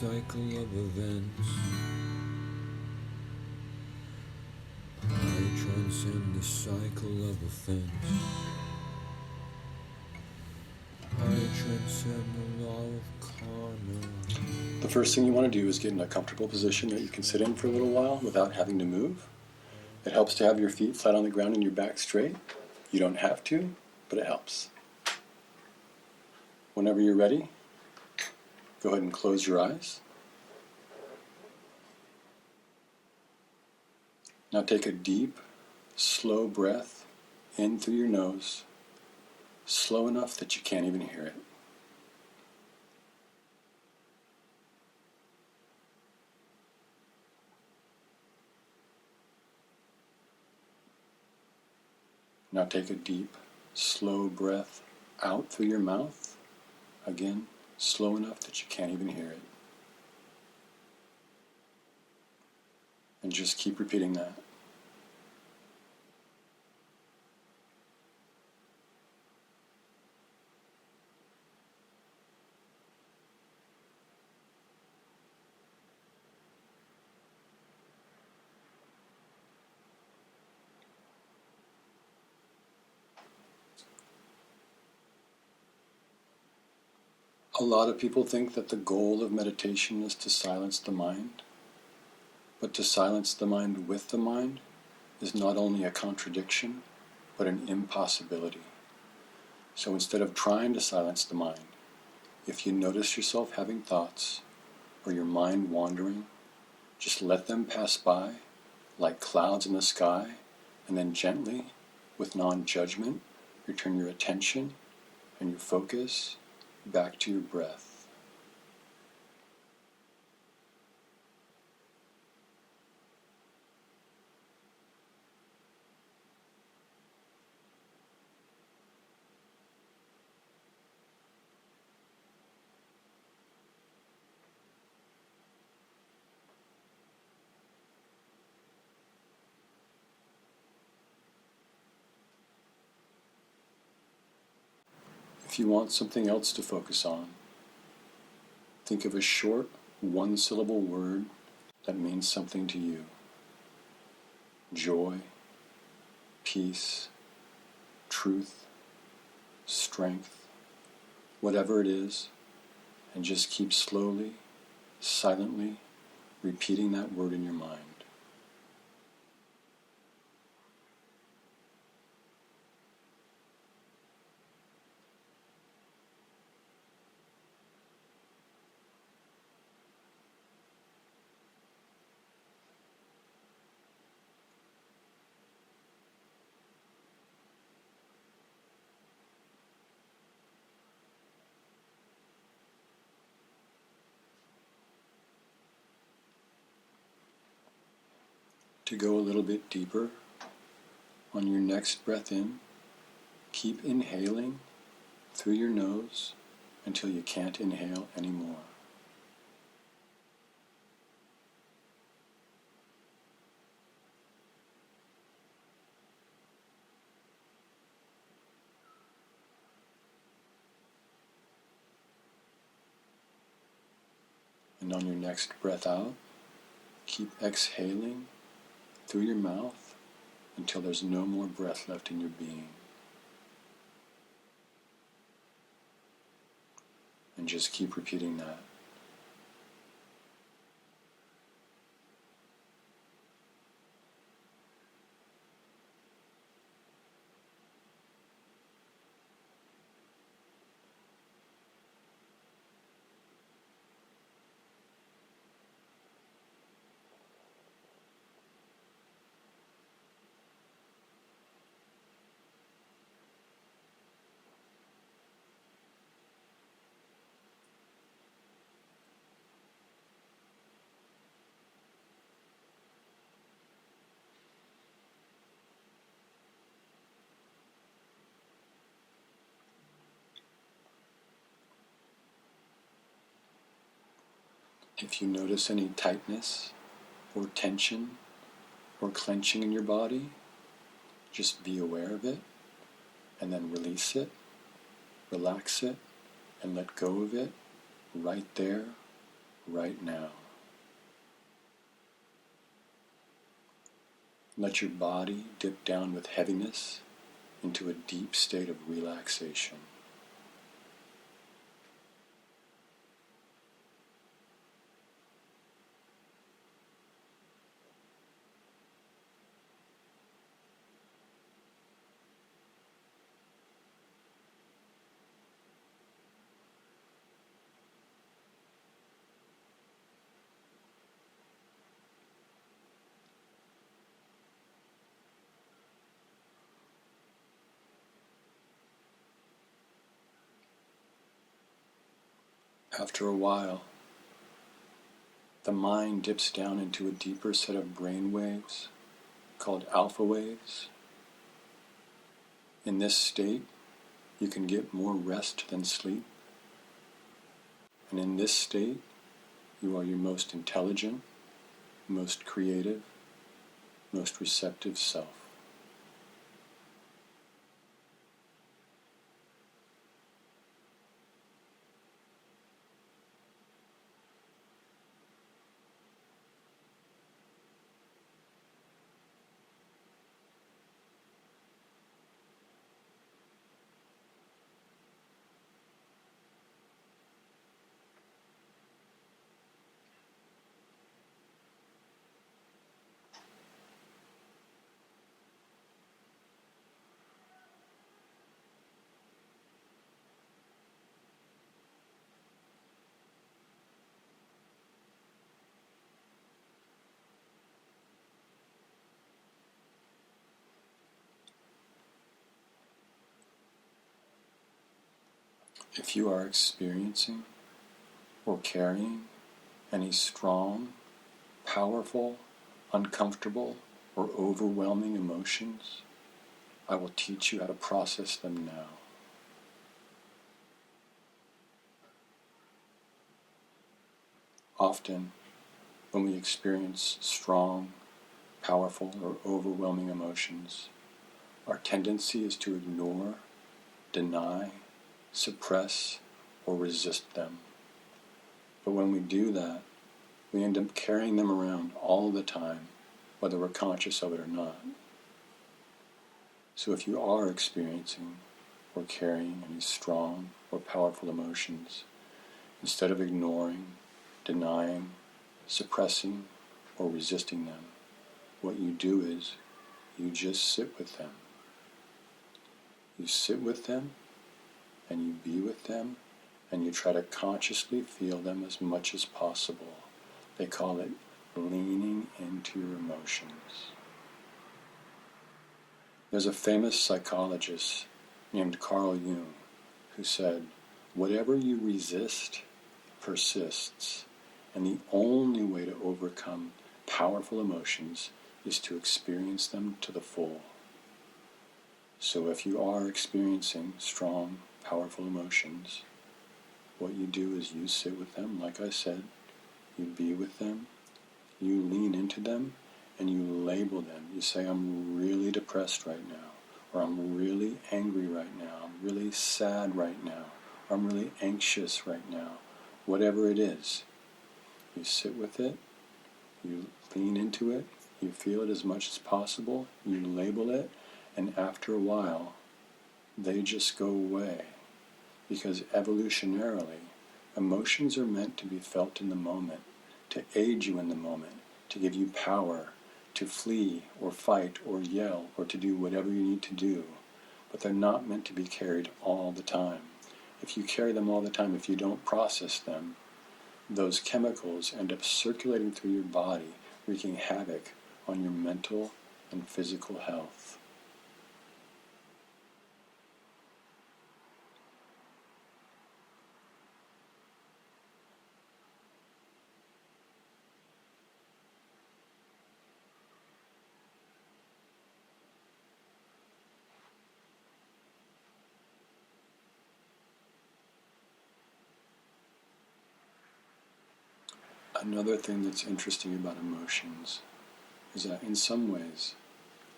cycle of events. I transcend the cycle of offense. I transcend the law of karma. The first thing you want to do is get in a comfortable position that you can sit in for a little while without having to move. It helps to have your feet flat on the ground and your back straight. You don't have to, but it helps. Whenever you're ready, go ahead and close your eyes. Now take a deep, slow breath in through your nose, slow enough that you can't even hear it. Now take a deep, slow breath out through your mouth, again, slow enough that you can't even hear it. And just keep repeating that. A lot of people think that the goal of meditation is to silence the mind, but to silence the mind with the mind is not only a contradiction, but an impossibility. So instead of trying to silence the mind, if you notice yourself having thoughts or your mind wandering, just let them pass by like clouds in the sky, and then gently, with non-judgment, return your attention and your focus back to your breath. If you want something else to focus on, think of a short, one-syllable word that means something to you. Joy, peace, truth, strength, whatever it is, and just keep slowly, silently repeating that word in your mind. To go a little bit deeper, on your next breath in, keep inhaling through your nose until you can't inhale anymore. And on your next breath out, keep exhaling through your mouth until there's no more breath left in your being. And just keep repeating that. If you notice any tightness or tension or clenching in your body, just be aware of it and then release it, relax it, and let go of it right there, right now. Let your body dip down with heaviness into a deep state of relaxation. After a while, the mind dips down into a deeper set of brain waves called alpha waves. In this state, you can get more rest than sleep. And in this state, you are your most intelligent, most creative, most receptive self. If you are experiencing or carrying any strong, powerful, uncomfortable, or overwhelming emotions, I will teach you how to process them now. Often, when we experience strong, powerful, or overwhelming emotions, our tendency is to ignore, deny, suppress, or resist them. But when we do that, we end up carrying them around all the time, whether we're conscious of it or not. So if you are experiencing or carrying any strong or powerful emotions, instead of ignoring, denying, suppressing, or resisting them, what you do is you just sit with them. You sit with them and you be with them and you try to consciously feel them as much as possible. They call it leaning into your emotions. There's a famous psychologist named Carl Jung who said, "Whatever you resist persists, and the only way to overcome powerful emotions is to experience them to the full." So if you are experiencing strong, powerful emotions, what you do is you sit with them, like I said, you be with them, you lean into them, and you label them. You say, "I'm really depressed right now," or "I'm really angry right now," "I'm really sad right now," or "I'm really anxious right now." Whatever it is, you sit with it, you lean into it, you feel it as much as possible, you label it, and after a while, they just go away. Because evolutionarily, emotions are meant to be felt in the moment, to aid you in the moment, to give you power, to flee or fight or yell or to do whatever you need to do. But they're not meant to be carried all the time. If you carry them all the time, if you don't process them, those chemicals end up circulating through your body, wreaking havoc on your mental and physical health. Another thing that's interesting about emotions is that in some ways,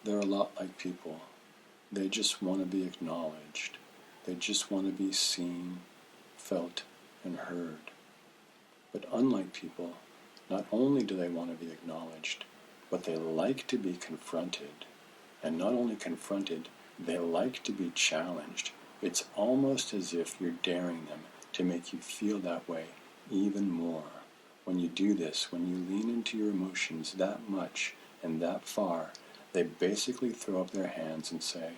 they're a lot like people. They just want to be acknowledged. They just want to be seen, felt, and heard. But unlike people, not only do they want to be acknowledged, but they like to be confronted. And not only confronted, they like to be challenged. It's almost as if you're daring them to make you feel that way even more. When you do this, when you lean into your emotions that much and that far, they basically throw up their hands and say,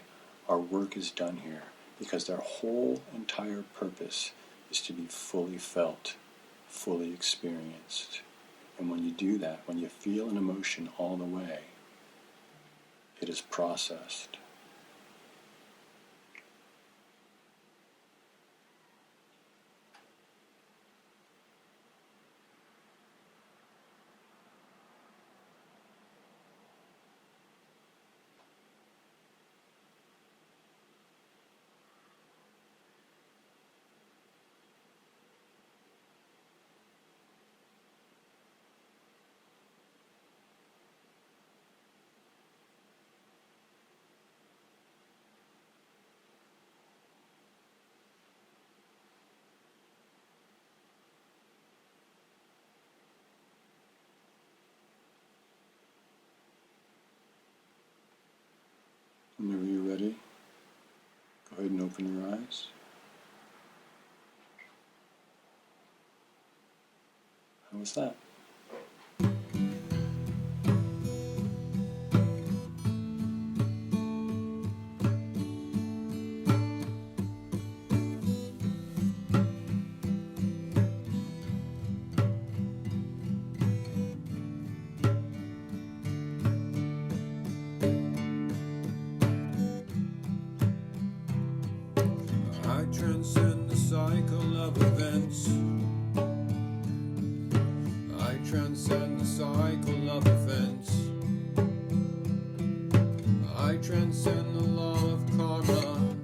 our work is done here, because their whole entire purpose is to be fully felt, fully experienced. And when you do that, when you feel an emotion all the way, it is processed. Whenever you're ready, go ahead and open your eyes. How was that? I transcend the cycle of events. I transcend the cycle of events. I transcend the law of karma.